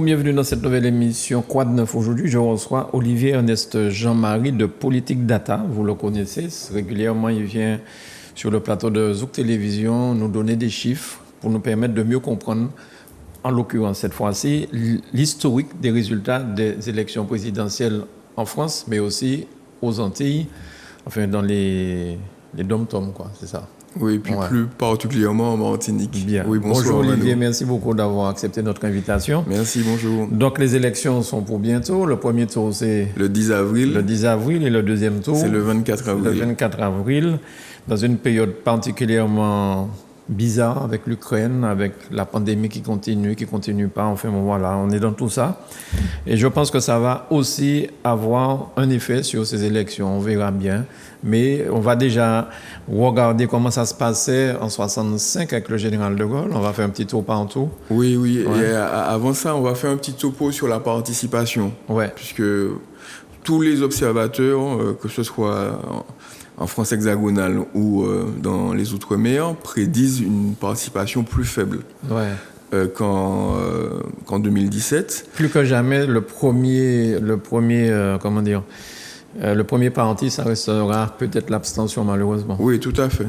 bienvenue dans cette nouvelle émission Quoi de neuf aujourd'hui. Je reçois Olivier Ernest Jean-Marie de Politique Data. Vous le connaissez, régulièrement il vient sur le plateau de Zouk Télévision nous donner des chiffres pour nous permettre de mieux comprendre, en l'occurrence cette fois-ci, l'historique des résultats des élections présidentielles en France, mais aussi aux Antilles, enfin dans les dom-toms, quoi, c'est ça. Oui, puis plus particulièrement en Martinique. Bien. Oui, bonjour Olivier, merci beaucoup d'avoir accepté notre invitation. Merci, bonjour. Donc les élections sont pour bientôt. Le premier tour c'est le 10 avril. Le 10 avril et le deuxième tour c'est le 24 avril. Le 24 avril, dans une période particulièrement bizarre avec l'Ukraine, avec la pandémie qui continue pas. Enfin bon, voilà, on est dans tout ça. Et je pense que ça va aussi avoir un effet sur ces élections. On verra bien. Mais on va déjà regarder comment ça se passait en 1965 avec le général de Gaulle. On va faire un petit tour partout. Oui. Ouais. Et avant ça, on va faire un petit topo sur la participation. Ouais. Puisque tous les observateurs, que ce soit en France hexagonale ou dans les Outre-mer, prédisent une participation plus faible. Ouais. Qu'en 2017. Plus que jamais, le premier parti, ça restera peut-être l'abstention, malheureusement. Oui, tout à fait.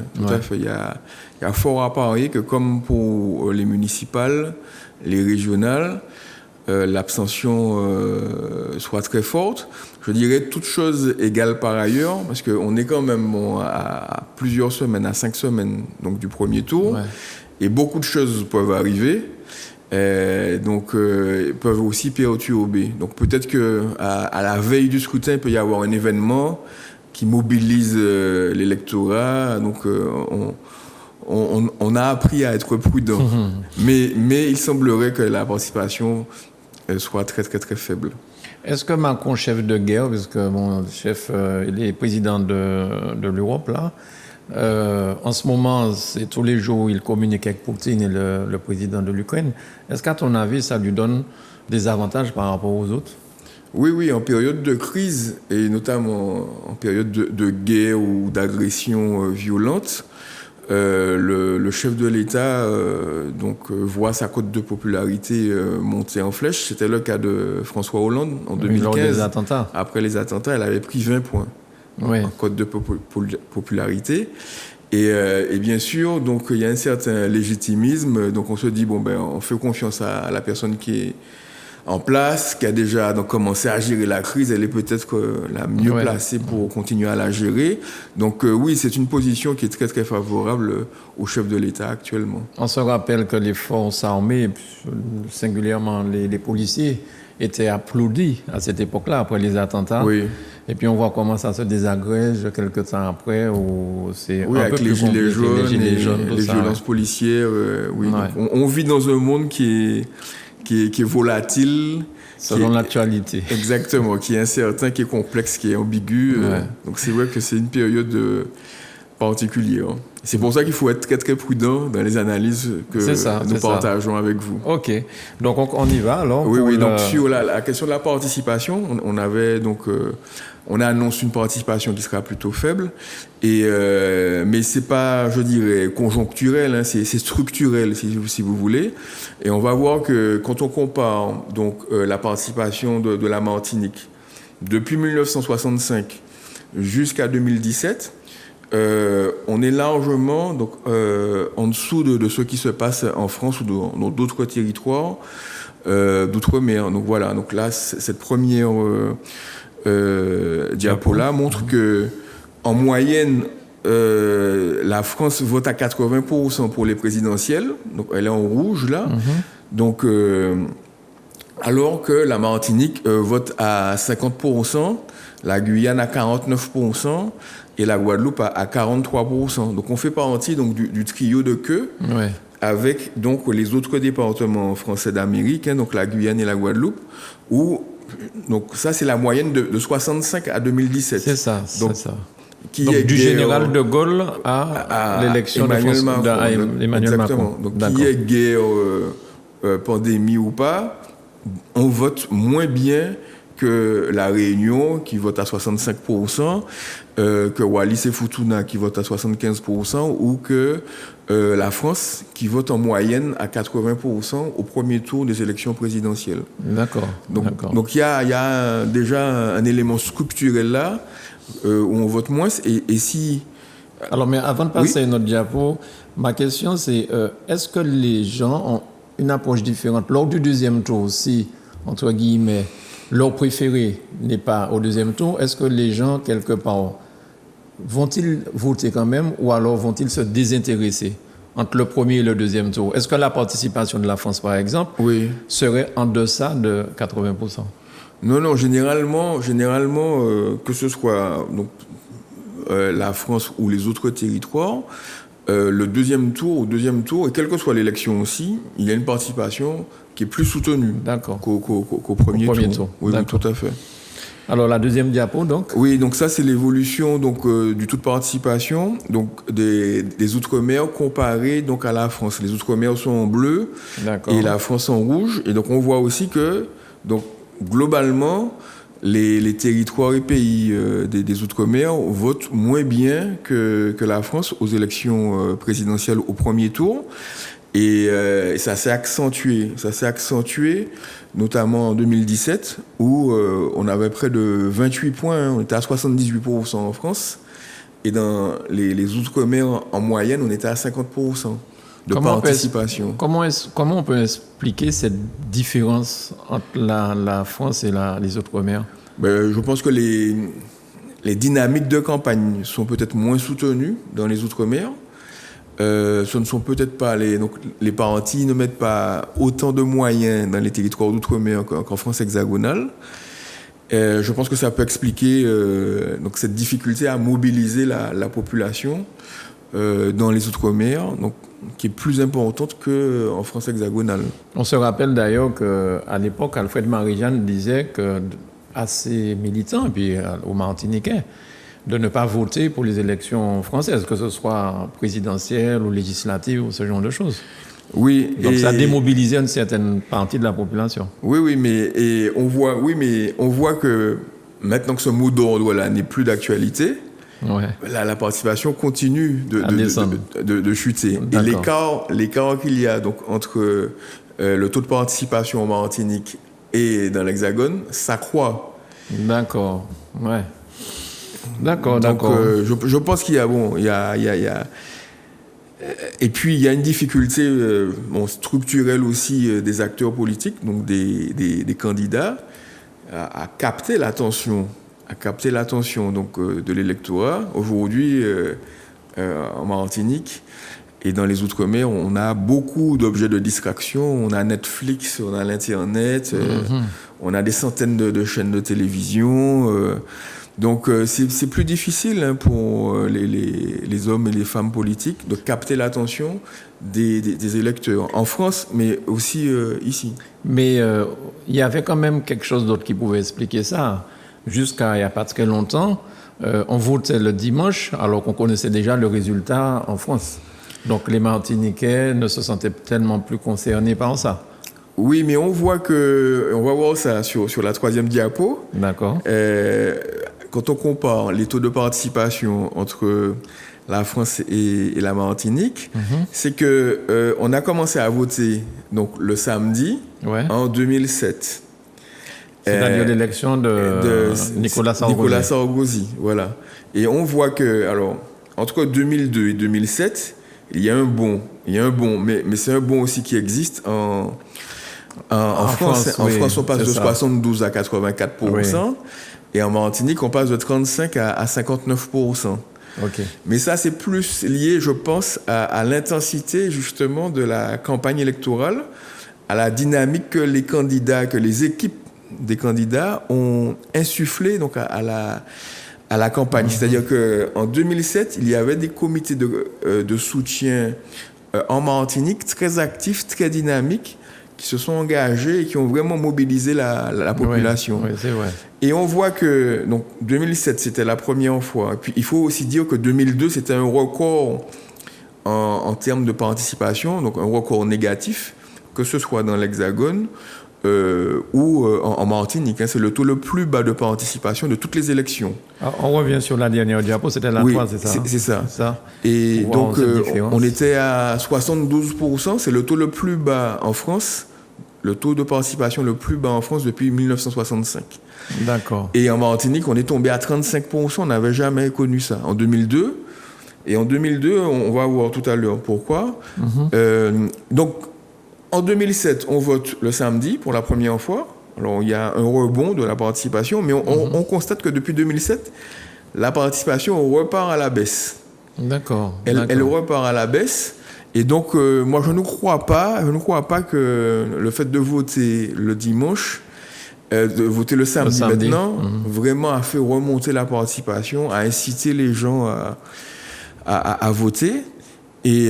Il y a fort à parier que comme pour les municipales, les régionales, l'abstention soit très forte. Je dirais toutes choses égales par ailleurs, parce qu'on est quand même à plusieurs semaines, à 5 semaines donc, du premier tour, et beaucoup de choses peuvent arriver. Peuvent aussi perturber. Donc peut-être qu'à la veille du scrutin, il peut y avoir un événement qui mobilise l'électorat. Donc on a appris à être prudent. Mais il semblerait que la participation soit très très très faible. Est-ce que Macron, chef de guerre, parce que mon chef, il est président de l'Europe là, en ce moment, c'est tous les jours, il communique avec Poutine et le président de l'Ukraine. Est-ce qu'à ton avis, ça lui donne des avantages par rapport aux autres ? Oui, en période de crise, et notamment en période de guerre ou d'agression violente, le chef de l'État voit sa cote de popularité monter en flèche. C'était le cas de François Hollande en 2015. Lors des attentats. Après les attentats, elle avait pris 20 points. En cote de popularité. Et bien sûr, donc il y a un certain légitimisme. Donc on se dit, on fait confiance à la personne qui est en place, qui a déjà commencé à gérer la crise. Elle est peut-être la mieux placée pour continuer à la gérer. Donc oui, c'est une position qui est très très favorable au chef de l'État actuellement. On se rappelle que les forces armées, singulièrement les policiers, étaient applaudis à cette époque-là, après les attentats. Oui. Et puis on voit comment ça se désagrège quelques temps après, où c'est un avec peu les plus gilets jaunes, les violences policières. Donc, on vit dans un monde qui est volatile. Selon l'actualité. Exactement, qui est incertain, qui est complexe, qui est ambigu. Donc c'est vrai que c'est une période particulière. C'est pour ça qu'il faut être très très prudent dans les analyses que nous partageons avec vous. Ok, donc on y va alors. Oui, donc sur la question de la participation, on annonce une participation qui sera plutôt faible, mais c'est pas, je dirais, conjoncturel, c'est structurel si vous voulez. Et on va voir que quand on compare la participation de la Martinique depuis 1965 jusqu'à 2017, on est largement en dessous de ce qui se passe en France ou dans d'autres territoires d'outre-mer. Donc voilà, donc là, cette première diapo-là montre que en moyenne, la France vote à 80% pour les présidentielles. Donc elle est en rouge là. Donc alors que la Martinique vote à 50%, la Guyane à 49%. Et la Guadeloupe à 43%. Donc on fait partie du trio de queue avec les autres départements français d'Amérique, donc la Guyane et la Guadeloupe, donc ça c'est la moyenne de 65 à 2017. C'est ça. Donc du général de Gaulle à l'élection d'Emmanuel Macron. Donc qui est guerre, pandémie ou pas, on vote moins bien que la Réunion qui vote à 65%, que Wallis et Futuna qui vote à 75% ou que la France qui vote en moyenne à 80% au premier tour des élections présidentielles. D'accord. Donc il y a déjà un élément structurel là où on vote moins et si... Alors, mais avant de passer à une autre diapo, ma question c'est est-ce que les gens ont une approche différente lors du deuxième tour, si, entre guillemets, leur préféré n'est pas au deuxième tour, est-ce que les gens, quelque part, vont-ils voter quand même ou alors vont-ils se désintéresser entre le premier et le deuxième tour? Est-ce que la participation de la France, par exemple, serait en deçà de 80%? Non, généralement que ce soit donc, la France ou les autres territoires, le deuxième tour, et quelle que soit l'élection aussi, il y a une participation qui est plus soutenue qu'au premier tour. Oui, tout à fait. Alors la deuxième diapo, donc. Oui, donc ça c'est l'évolution donc du taux de participation donc des Outre-mer comparé donc à la France. Les Outre-mer sont en bleu et la France en rouge. Et donc on voit aussi que donc globalement les territoires et pays des Outre-mer votent moins bien que la France aux élections présidentielles au premier tour. Et ça s'est accentué, notamment en 2017, où on avait près de 28 points, on était à 78% en France, et dans les Outre-mer, en moyenne, on était à 50% de participation. Comment on peut expliquer cette différence entre la France et les Outre-mer? Je pense que les dynamiques de campagne sont peut-être moins soutenues dans les Outre-mer. Ce ne sont peut-être pas les partis ne mettent pas autant de moyens dans les territoires d'outre-mer qu'en France hexagonale. Je pense que ça peut expliquer donc cette difficulté à mobiliser la population dans les outre-mer, donc qui est plus importante qu'en France hexagonale. On se rappelle d'ailleurs qu'à l'époque, Alfred Marie-Jeanne disait à ses militants et puis aux Martiniquais de ne pas voter pour les élections françaises, que ce soit présidentielles ou législatives ou ce genre de choses. Oui. Donc ça a démobilisé une certaine partie de la population. Oui, mais on voit que maintenant que ce mot d'ordre là n'est plus d'actualité, la participation continue de chuter. Et l'écart qu'il y a donc entre le taux de participation en Martinique et dans l'Hexagone s'accroît. D'accord. Je pense qu'il y a et puis il y a une difficulté structurelle aussi des acteurs politiques, donc des candidats, à capter l'attention donc de l'électorat. Aujourd'hui, en Martinique et dans les Outre-mer, on a beaucoup d'objets de distraction. On a Netflix, on a l'Internet, on a des centaines de chaînes de télévision. Donc c'est plus difficile pour les hommes et les femmes politiques de capter l'attention des électeurs en France, mais aussi ici. Mais il y avait quand même quelque chose d'autre qui pouvait expliquer ça. Jusqu'à il n'y a pas très longtemps, on votait le dimanche alors qu'on connaissait déjà le résultat en France. Donc les Martiniquais ne se sentaient tellement plus concernés par ça. Oui, mais on va voir ça sur la troisième diapo. D'accord. Quand on compare les taux de participation entre la France et la Martinique, c'est que on a commencé à voter donc le samedi en 2007. C'est-à-dire l'élection de Nicolas Sarkozy. Nicolas Sarkozy, voilà. Et on voit que alors entre 2002 et 2007, il y a un bond, mais c'est un bond aussi qui existe en France. En France, on passe de 72 à 84%. Et en Martinique, on passe de 35 à 59%. Mais ça, c'est plus lié, je pense, à l'intensité, justement, de la campagne électorale, à la dynamique que les candidats, que les équipes des candidats ont insufflé donc, à la campagne. C'est-à-dire qu'en 2007, il y avait des comités de soutien en Martinique très actifs, très dynamiques, qui se sont engagés et qui ont vraiment mobilisé la population. Oui, c'est vrai. Et on voit que donc 2007, c'était la première fois. Et puis, il faut aussi dire que 2002, c'était un record en termes de participation, donc un record négatif, que ce soit dans l'Hexagone ou en Martinique. Hein, c'est le taux le plus bas de participation de toutes les élections. Alors, on revient sur la dernière diapo, c'était la 3, c'est ça? C'est ça. Ça. Et donc, on était à 72%, c'est le taux le plus bas en France, le taux de participation le plus bas en France depuis 1965. D'accord. Et en Martinique, on est tombé à 35%, on n'avait jamais connu ça. En 2002, et en 2002, on va voir tout à l'heure pourquoi. Donc, en 2007, on vote le samedi pour la première fois. Alors, il y a un rebond de la participation, mais on constate que depuis 2007, la participation repart à la baisse. D'accord. Elle repart à la baisse. Et donc, moi, je ne crois pas que le fait de voter le dimanche, de voter le samedi maintenant, vraiment a fait remonter la participation, a incité les gens à voter. Et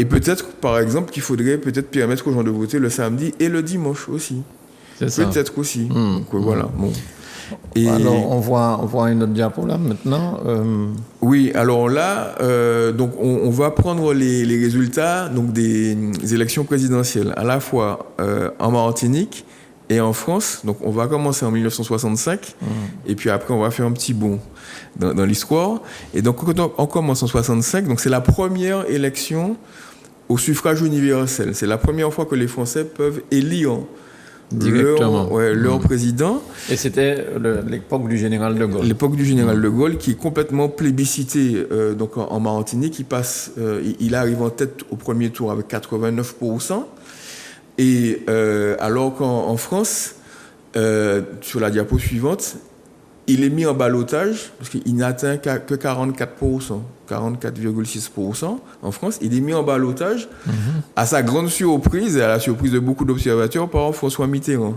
peut-être, par exemple, qu'il faudrait peut-être permettre aux gens de voter le samedi et le dimanche aussi. C'est ça. Peut-être aussi. Donc, voilà. Bon. Et alors, on voit une autre diapo là maintenant. Oui, alors là, donc on va prendre les résultats donc des élections présidentielles, à la fois en Martinique et en France. Donc on va commencer en 1965, et puis après on va faire un petit bond dans l'histoire. Et donc quand on commence en 65, donc c'est la première élection au suffrage universel. C'est la première fois que les Français peuvent élire leur président. Et c'était l'époque du général de Gaulle. L'époque du général de Gaulle, qui est complètement plébiscité donc en Martinique. Il arrive en tête au premier tour avec 89%. Et alors qu'en France, sur la diapo suivante, il est mis en ballottage, parce qu'il n'atteint que 44%, 44,6% en France. Il est mis en ballottage, à sa grande surprise et à la surprise de beaucoup d'observateurs, par François Mitterrand.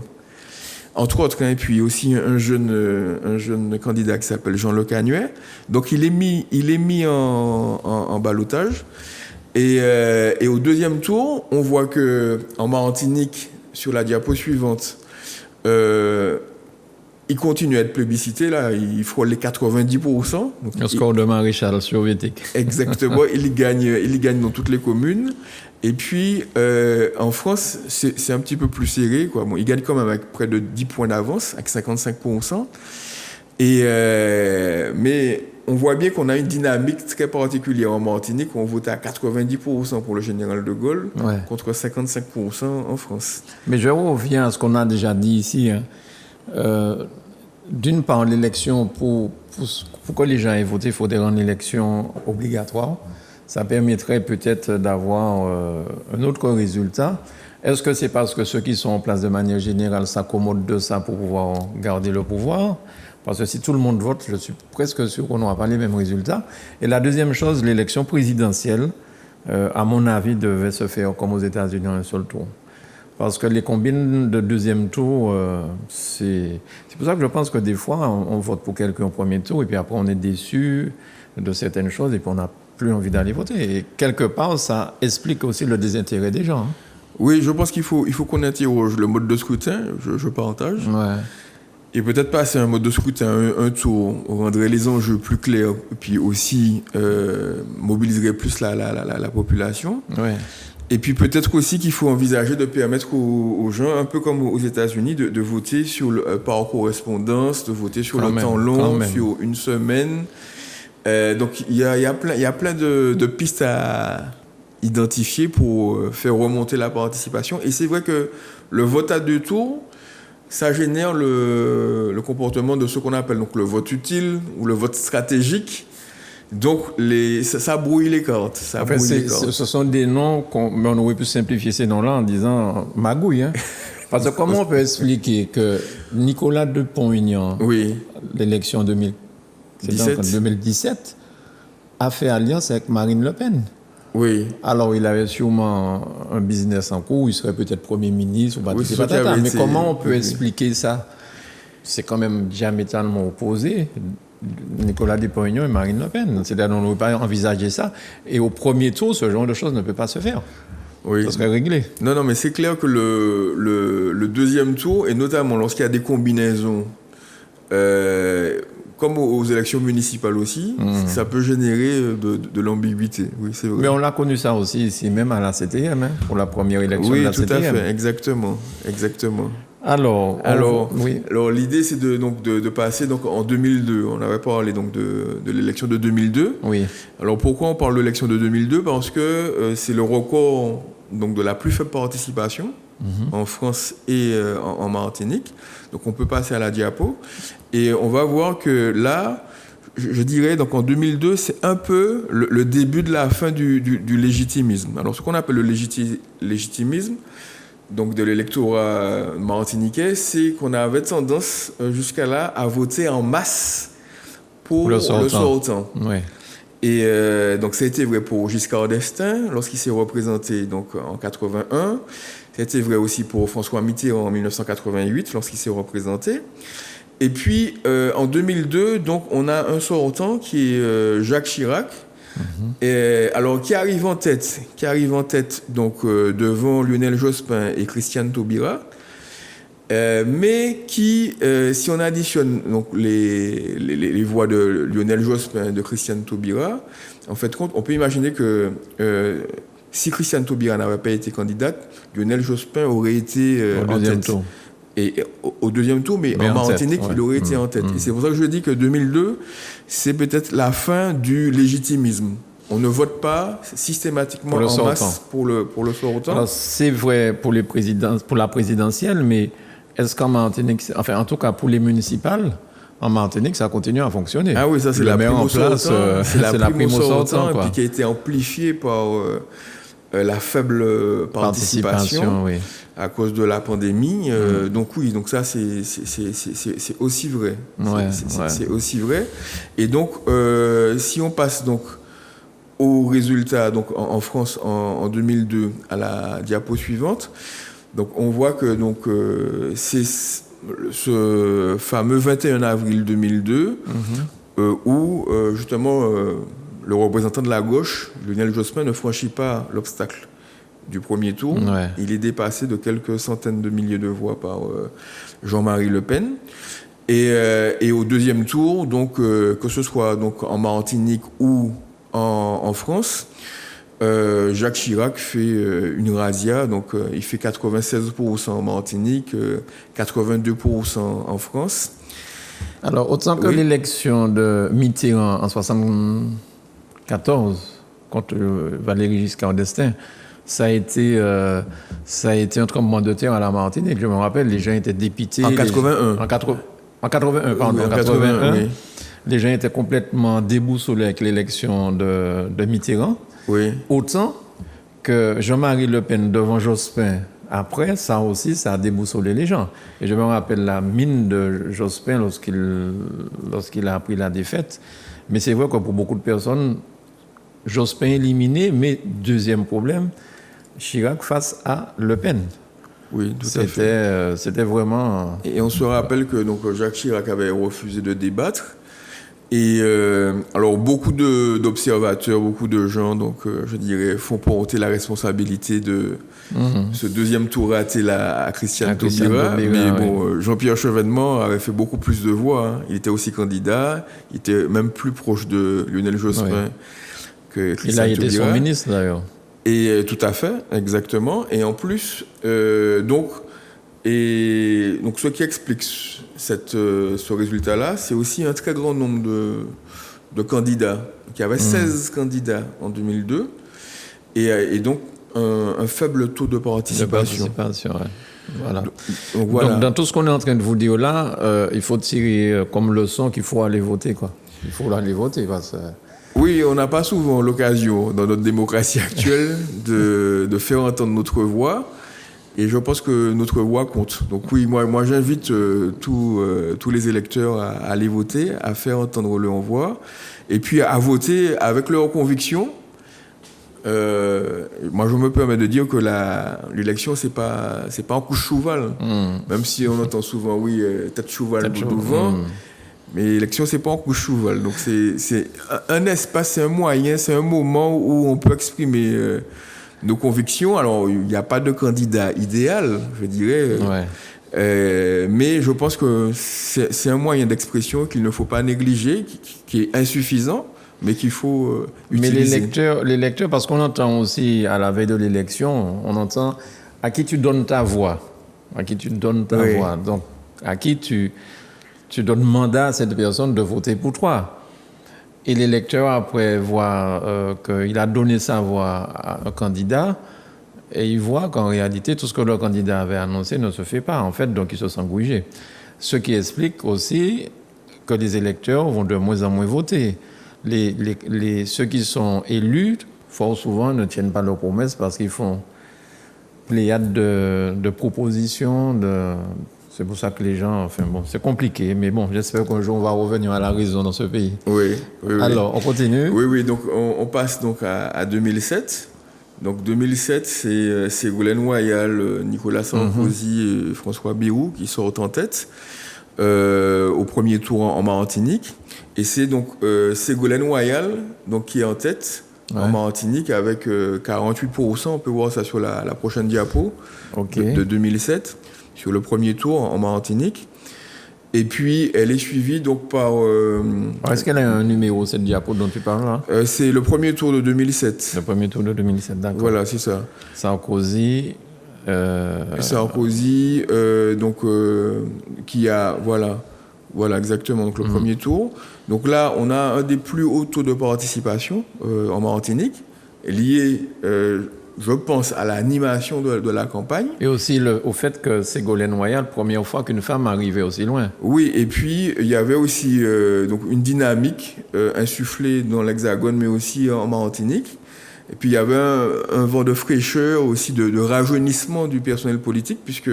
Entre autres, et puis aussi un jeune candidat qui s'appelle Jean Le Canuet. Donc il est mis en ballottage. Et au deuxième tour, on voit qu'en Martinique, sur la diapo suivante, il continue à être plébiscité, là, il frôle les 90%. Donc, le score de maréchal soviétique. Exactement, il gagne dans toutes les communes. Et puis, en France, c'est un petit peu plus serré, quoi. Bon, il gagne quand même avec près de 10 points d'avance, avec 55%. Mais on voit bien qu'on a une dynamique très particulière en Martinique, où on vote à 90% pour le général de Gaulle, contre 55% en France. Mais je reviens à ce qu'on a déjà dit ici, hein. D'une part, l'élection, pour que les gens aient voté, il faudrait rendre l'élection obligatoire. Ça permettrait peut-être d'avoir un autre résultat. Est-ce que c'est parce que ceux qui sont en place de manière générale s'accommodent de ça pour pouvoir garder le pouvoir? Parce que si tout le monde vote, je suis presque sûr qu'on n'aura pas les mêmes résultats. Et la deuxième chose, l'élection présidentielle, à mon avis, devait se faire comme aux États-Unis en un seul tour. Parce que les combines de deuxième tour, c'est pour ça que je pense que des fois, on vote pour quelqu'un au premier tour et puis après, on est déçu de certaines choses et puis on n'a plus envie d'aller voter. Et quelque part, ça explique aussi le désintérêt des gens. Hein. Oui, je pense qu'il faut qu'on interroge le mode de scrutin, je partage. Ouais. Et peut-être passer un mode de scrutin, un tour, rendrait les enjeux plus clairs, puis aussi mobiliserait plus la population. Ouais. Et puis peut-être aussi qu'il faut envisager de permettre aux gens, un peu comme aux États-Unis, de voter par correspondance, de voter sur le temps long, sur une semaine. Donc il y a plein de pistes à identifier pour faire remonter la participation. Et c'est vrai que le vote à deux tours, ça génère le comportement de ce qu'on appelle donc le vote utile ou le vote stratégique. Donc, ça brouille les cartes. Ce sont des noms mais on aurait pu simplifier ces noms-là en disant magouille. Hein? Parce que comment on peut expliquer que Nicolas Dupont-Aignan, l'élection 2017, a fait alliance avec Marine Le Pen? Oui. Alors, il avait sûrement un business en cours, il serait peut-être Premier ministre, mais comment on peut expliquer ça? C'est quand même diamétralement opposé. Nicolas Dupont-Aignan et Marine Le Pen. C'est-à-dire qu'on n'aurait pas envisagé ça. Et au premier tour, ce genre de choses ne peut pas se faire. Oui. Ça serait réglé. Non, mais c'est clair que le deuxième tour, et notamment lorsqu'il y a des combinaisons comme aux élections municipales aussi, ça peut générer de l'ambiguïté. Oui, c'est vrai. Mais on l'a connu ça aussi ici, même à la CTM, hein, pour la première élection de la CTM. Oui, tout à fait, exactement. Alors, l'idée, c'est de passer donc, en 2002. On avait parlé donc, de l'élection de 2002. Oui. Alors, pourquoi on parle de l'élection de 2002 ? Parce que c'est le record donc, de la plus faible participation en France et en Martinique. Donc, on peut passer à la diapo. Et on va voir que là, je dirais, donc en 2002, c'est un peu le début de la fin du légitimisme. Alors, ce qu'on appelle le légitimisme, donc de l'électorat martiniquais, c'est qu'on avait tendance jusqu'à là à voter en masse pour le sortant. Ouais. Et donc ça a été vrai pour Giscard d'Estaing lorsqu'il s'est représenté donc en 81. Ça a été vrai aussi pour François Mitterrand en 1988 lorsqu'il s'est représenté. Et puis en 2002, donc on a un sortant qui est Jacques Chirac. Et, alors qui arrive en tête donc devant Lionel Jospin et Christiane Taubira, mais qui, si on additionne donc les voix de Lionel Jospin et de Christiane Taubira, en fait on peut imaginer que si Christiane Taubira n'avait pas été candidate, Lionel Jospin aurait été au deuxième tour. Et au deuxième tour, mais en Martinique, il aurait été en tête. Et c'est pour ça que je dis que 2002, c'est peut-être la fin du légitimisme. On ne vote pas systématiquement en masse pour le sortant. Alors, c'est vrai pour la présidentielle, mais est-ce qu'en Martinique, enfin en tout cas pour les municipales, en Martinique, ça continue à fonctionner. Ah oui, ça c'est la primo sortant. C'est la primo sortant, quoi. Et puis qui a été amplifiée par la faible participation. Oui. À cause de la pandémie. Donc oui, donc ça c'est aussi vrai. C'est aussi vrai. Et donc si on passe donc aux résultats donc en France en 2002 à la diapo suivante, donc on voit que donc c'est ce fameux 21 avril 2002 où justement le représentant de la gauche, Lionel Jospin, ne franchit pas l'obstacle du premier tour. Ouais. Il est dépassé de quelques centaines de milliers de voix par Jean-Marie Le Pen. Et au deuxième tour, donc, que ce soit donc, en Martinique ou en France, Jacques Chirac fait une razzia. Donc, il fait 96% en Martinique, 82% en France. Alors, autant que l'élection de Mitterrand en 1974 contre Valéry Giscard d'Estaing, ça a été un tremblement de terre à la Martinique. Je me rappelle, les gens étaient dépités. En 81. En 81, pardon. En 81, oui. Les gens étaient complètement déboussolés avec l'élection de Mitterrand. Oui. Autant que Jean-Marie Le Pen devant Jospin, après, ça aussi, ça a déboussolé les gens. Et je me rappelle la mine de Jospin lorsqu'il a appris la défaite. Mais c'est vrai que pour beaucoup de personnes, Jospin éliminé, mais deuxième problème, Chirac face à Le Pen. Oui, tout à fait. C'était vraiment... Et on se rappelle que donc, Jacques Chirac avait refusé de débattre. Et alors, beaucoup d'observateurs, beaucoup de gens, donc, je dirais, font porter la responsabilité de ce deuxième tour raté à Christiane Taubira. Mais bon, Jean-Pierre Chevènement avait fait beaucoup plus de voix. Hein. Il était aussi candidat. Il était même plus proche de Lionel Jospin que Christiane Taubira. Il a été son ministre, d'ailleurs. Et tout à fait, exactement. Et en plus, donc ce qui explique ce résultat-là, c'est aussi un très grand nombre de candidats. Il y avait 16 candidats en 2002 et donc un faible taux de participation. Voilà. Donc, dans tout ce qu'on est en train de vous dire là, il faut tirer comme leçon qu'il faut aller voter, quoi. Il faut aller voter parce que... Oui, on n'a pas souvent l'occasion dans notre démocratie actuelle de faire entendre notre voix. Et je pense que notre voix compte. Donc oui, moi j'invite tous les électeurs à aller voter, à faire entendre leur voix, et puis à voter avec leurs convictions. Moi je me permets de dire que l'élection c'est pas en couche cheval, même si on entend souvent tête cheval devant. Mais l'élection, c'est pas en couche cheval. Donc, c'est un espace, c'est un moyen, c'est un moment où on peut exprimer nos convictions. Alors, il n'y a pas de candidat idéal, je dirais. Mais je pense que c'est un moyen d'expression qu'il ne faut pas négliger, qui est insuffisant, mais qu'il faut utiliser. Mais les lecteurs, parce qu'on entend aussi à la veille de l'élection, on entend à qui tu donnes ta voix, à qui tu donnes ta voix. Donc, à qui tu donnes mandat à cette personne de voter pour toi. Et les lecteurs, après voir qu'il a donné sa voix à un candidat, et ils voient qu'en réalité, tout ce que le candidat avait annoncé ne se fait pas, en fait, donc ils se sentent grugés. Ce qui explique aussi que les électeurs vont de moins en moins voter. Ceux qui sont élus, fort souvent, ne tiennent pas leurs promesses parce qu'ils font pléiade de propositions. C'est pour ça que les gens... Enfin bon, c'est compliqué, mais bon, j'espère qu'un jour, on va revenir à la raison dans ce pays. Oui. Alors, on continue. Oui, donc on passe donc à 2007. Donc 2007, c'est Ségolène Royal, Nicolas Sarkozy et François Bayrou qui sortent en tête au premier tour en Martinique. Et c'est donc Ségolène Royal donc, qui est en tête en Martinique avec 48%. On peut voir ça sur la prochaine diapo de 2007, sur le premier tour en Martinique. Et puis, elle est suivie donc par... Est-ce qu'elle a un numéro, cette diapo dont tu parles là? C'est le premier tour de 2007. Le premier tour de 2007, d'accord. Voilà, c'est ça. Sarkozy... Sarkozy, qui a... Voilà, exactement. Donc, le premier tour. Donc là, on a un des plus hauts taux de participation en Martinique, lié... je pense à l'animation de la campagne. Et aussi au fait que Ségolène Royal, première fois qu'une femme arrivait aussi loin. Oui, et puis il y avait aussi donc une dynamique insufflée dans l'Hexagone, mais aussi en Martinique. Et puis il y avait un vent de fraîcheur aussi, de rajeunissement du personnel politique, puisque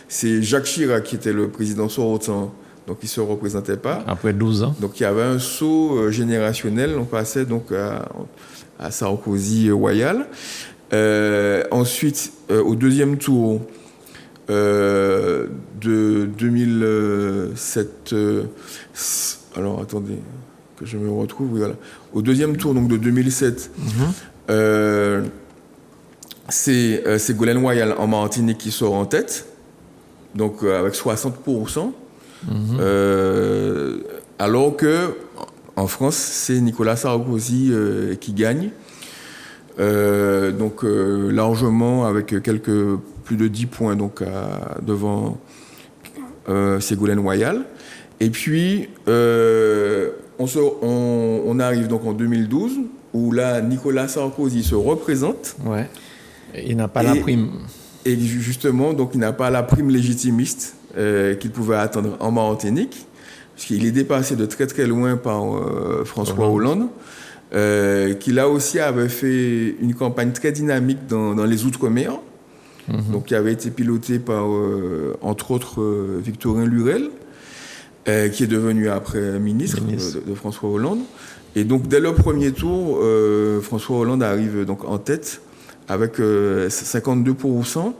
c'est Jacques Chirac qui était le président sortant, donc il ne se représentait pas. Après 12 ans. Donc il y avait un saut générationnel, on passait donc à Sarkozy Royal. Ensuite, au deuxième tour de 2007, alors attendez que je me retrouve, oui, voilà. Au deuxième tour donc de 2007, c'est Ségolène Royal en Martinique qui sort en tête, donc avec 60%, alors que en France c'est Nicolas Sarkozy qui gagne. Largement avec plus de 10 points donc devant Ségolène Royal. Et puis on arrive donc en 2012 où là Nicolas Sarkozy se représente. Ouais. Il n'a pas la prime. Et justement donc il n'a pas la prime légitimiste qu'il pouvait attendre en Martinique, puisqu'il est dépassé de très très loin par François Hollande. Qui là aussi avait fait une campagne très dynamique dans les Outre-mer, donc qui avait été pilotée par, entre autres, Victorin Lurel, qui est devenu après ministre. De François Hollande. Et donc, dès le premier tour, François Hollande arrive donc en tête avec 52%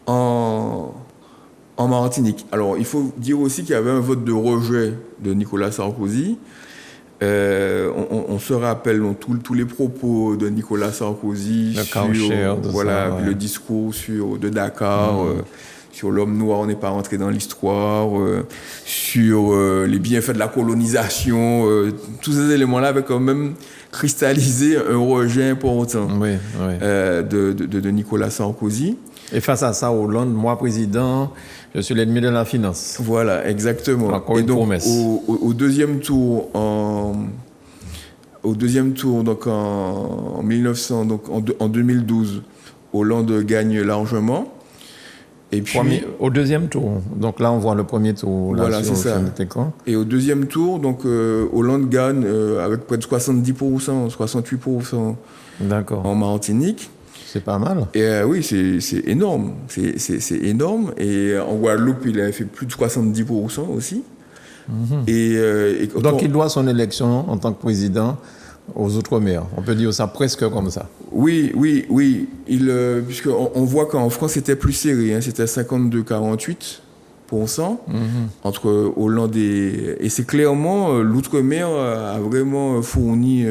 en Martinique. Alors, il faut dire aussi qu'il y avait un vote de rejet de Nicolas Sarkozy. On se rappelle tous les propos de Nicolas Sarkozy sur le discours de Dakar, sur l'homme noir, on n'est pas rentré dans l'histoire, sur les bienfaits de la colonisation, tous ces éléments-là avaient quand même cristallisé un rejet important de Nicolas Sarkozy. Et face à ça, Hollande, moi président, je suis l'ennemi de la finance. Voilà, exactement. Encore une promesse. Au deuxième tour, donc en 1900, donc en 2012, Hollande gagne largement. Et puis au deuxième tour. Donc là, on voit le premier tour. Là, voilà, c'est ça. Et au deuxième tour, donc Hollande gagne avec près de 70%, 68% en Martinique. C'est pas mal. Et oui, c'est énorme. C'est énorme. Et en Guadeloupe, il a fait plus de 70% aussi. Donc il doit son élection en tant que président aux Outre-mer. On peut dire ça presque comme ça. Oui. Puisqu'on voit qu'en France, c'était plus serré. Hein, c'était 52-48% entre Hollande et c'est clairement l'Outre-mer a vraiment fourni,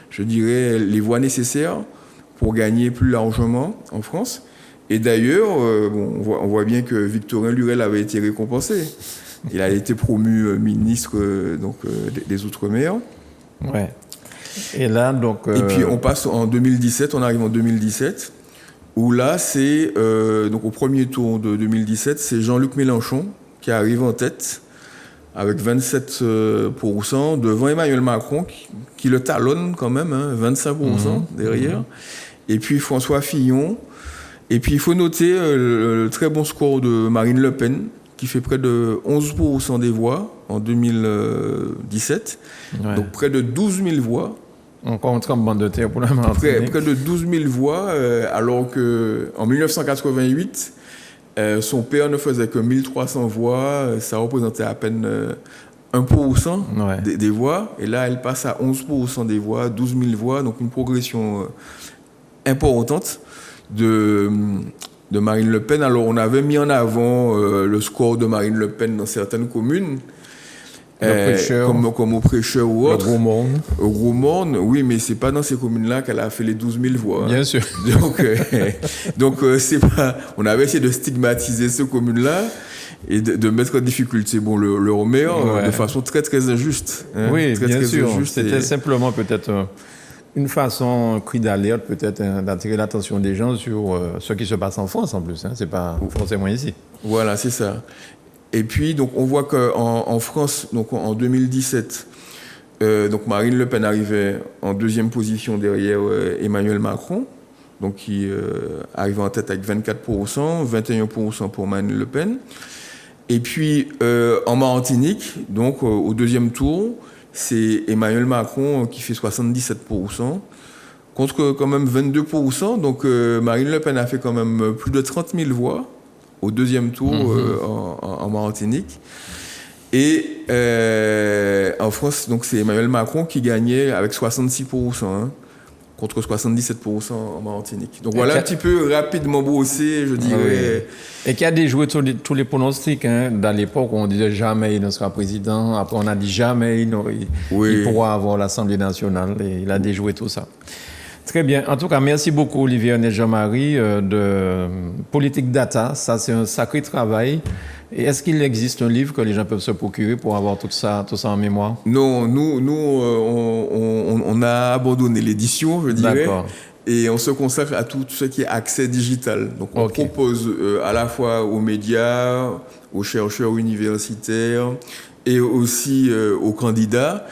je dirais, les voies nécessaires pour gagner plus largement en France. Et d'ailleurs, on voit bien que Victorin Lurel avait été récompensé. Il a été promu ministre des Outre-mer. Ouais. Et là, donc... Et puis on passe en 2017, on arrive en 2017, où là, c'est, donc au premier tour de 2017, c'est Jean-Luc Mélenchon qui arrive en tête avec 27% devant Emmanuel Macron qui le talonne quand même, 25% derrière. Et puis François Fillon. Et puis il faut noter le très bon score de Marine Le Pen qui fait près de 11% des voix en 2017. Ouais. Donc près de 12 000 voix. Encore un tremblement de terre pour la Martinique. Près de 12 000 voix, alors qu'en 1988, son père ne faisait que 1300 voix, ça représentait à peine 1% des voix. Et là, elle passe à 11% des voix, 12 000 voix, donc une progression importante de Marine Le Pen. Alors, on avait mis en avant le score de Marine Le Pen dans certaines communes. Comme au Prêcheur ou autre. Au Gros Morne, oui, mais c'est pas dans ces communes-là qu'elle a fait les 12 000 voix. Bien sûr. Donc c'est pas. On avait essayé de stigmatiser ces communes-là et de mettre en difficulté le maire de façon très très injuste. Oui, bien sûr. C'était simplement peut-être une façon, cri d'alerte peut-être d'attirer l'attention des gens sur ce qui se passe en France en plus. C'est pas forcément ici. Voilà, c'est ça. Et puis, donc, on voit qu'en France, donc en 2017, donc Marine Le Pen arrivait en deuxième position derrière Emmanuel Macron, donc qui arrivait en tête avec 24%, 21% pour Marine Le Pen. Et puis, en Martinique, donc au deuxième tour, c'est Emmanuel Macron qui fait 77%, contre quand même 22%. Donc, Marine Le Pen a fait quand même plus de 30 000 voix au deuxième tour en Martinique. Et en France, donc c'est Emmanuel Macron qui gagnait avec 66%, contre 77% en Martinique. Donc voilà un petit peu rapidement brossé, je dirais. Et qui a déjoué tous les pronostics. Dans l'époque, on disait jamais il ne sera président. Après, on a dit jamais il pourra avoir l'Assemblée nationale. Et il a déjoué tout ça. Très bien. En tout cas, merci beaucoup, Olivier Ernest Jean-Marie, de Politique Data. Ça, c'est un sacré travail. Et est-ce qu'il existe un livre que les gens peuvent se procurer pour avoir tout ça en mémoire? Non, nous on a abandonné l'édition, je dirais. D'accord. Et on se consacre à tout ce qui est accès digital. Donc, on propose à la fois aux médias, aux chercheurs universitaires et aussi aux candidats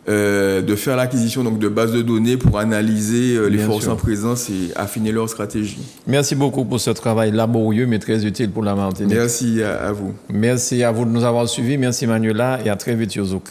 de faire l'acquisition donc, de bases de données pour analyser les forces en présence et affiner leur stratégie. Merci beaucoup pour ce travail laborieux mais très utile pour la Martinique. Merci à vous. Merci à vous de nous avoir suivis. Merci Manuela et à très vite sur Zouk.